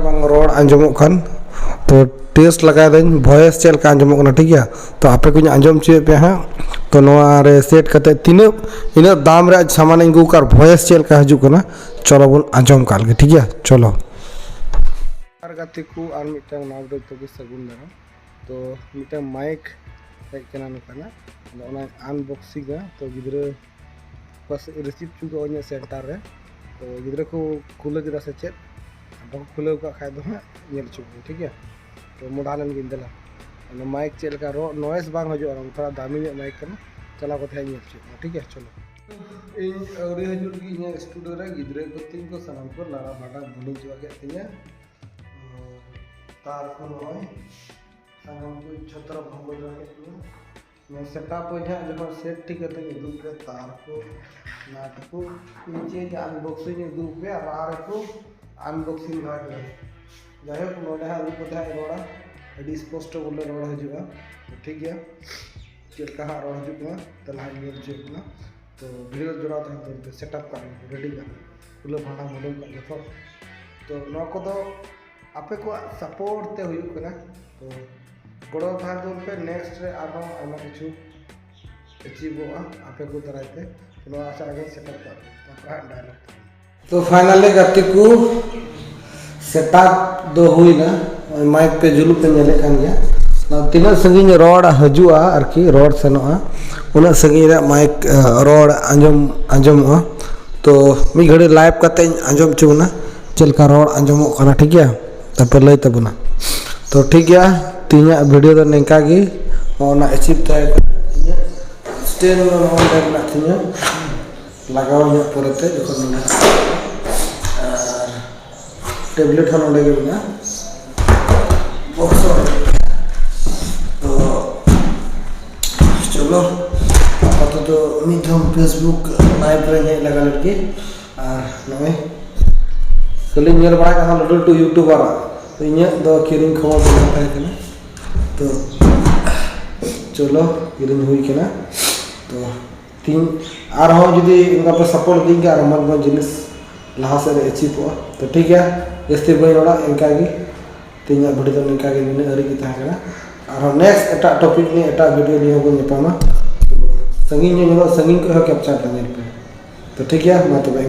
bang road anjomok kan तो test लगा दें वॉइस चल का आंजमों ना ठीक है तो आपे कुछ आंजम चाहिए पे हाँ तो नोआ रे सेट करते तीनों इन्हें दाम रे सामान इनको कर वॉइस चल का हजू करना चलो बोल आंजम काल के ठीक है चलो गाती को आर मिटंग नाव दो तो किस सगुन ना तो मिटंग माइक एक केना नकाना ना अनबॉक्सिंग तो गिद्रे बस रिसीव चुका ओन्या सेंटर रे तो गिद्रे को खुले गिरा से चेक अब खुले का खाए दो ये चुका ठीक है तो मोडालन गिंदला माइक चल का रो नॉइस बांग हो जो थोड़ा दामी माइक करना चला को थे ठीक है चलो इन अवरी हजूर की इन स्टूडियो रे गिद्रे को तीन को सनम को लाड़ा बाड़ा बुनी जो के तिया तार को होय सनम को छतर भंगो जो के मैं सेटअप हो जा जब सेट ठीक करते हैं दूर के तार को नाट को नीचे अनबॉक्सिंग दूर पे आर को अनबॉक्सिंग भाग जाए को नोडे हाल को थे रोड़ा एडी स्पष्ट बोले रोड़ा हजुआ ठीक है चल का रोड़ा हजुआ तला ये जुना तो वीडियो जोड़ा तो सेटअप कर रेडी कर फुल भाड़ा मॉडल का देखो तो नो को तो आपे को सपोर्ट ते हुई कना तो गोड़ो था दो पे नेक्स्ट रे आरो आमा किछु अचीव होगा आपे को तरहते तो आशा आगे सेटअप कर डायलॉग तो फाइनली गति को सेटअप दो हुई ना माइक पे जुलू पे नेले कान गया ना तीना संगीन रोड हजुआ आरकी रोड सनोआ उना संगीन माइक रोड अंजमोआ तो मी घड़ी लाइव करते अंजम चुना चल का रोड अंजमो खाना ठीक है तब लय तबना तो ठीक है तीना वीडियो तो निका गी ओना अचीव ताय स्टैंड में ऑन करना तीना लगाओ ये पुरते जखन ना टेबलेट हन ओडे गेना बॉक्स तो चलो तो मिथम फेसबुक लाइव रे लगा लड़की और नवे कलिंग नेल बड़ा का लड्डू टू यूट्यूबर तो इन्हें दो किरिंग खबर बताए थे तो चलो किरिंग हुई के ना तो तीन आर हो जदी इनका पर सपोर्ट देंगे और मन जिनिस लहा से अचीव हो तो ठीक है जस्ती बई रोड़ा इनका की तीन वीडियो तो इनका की निने अरी की ताकना और नेक्स्ट एटा टॉपिक ने एटा वीडियो लिए को नेपामा संगीन को कैप्चर करने पे तो ठीक है मैं तो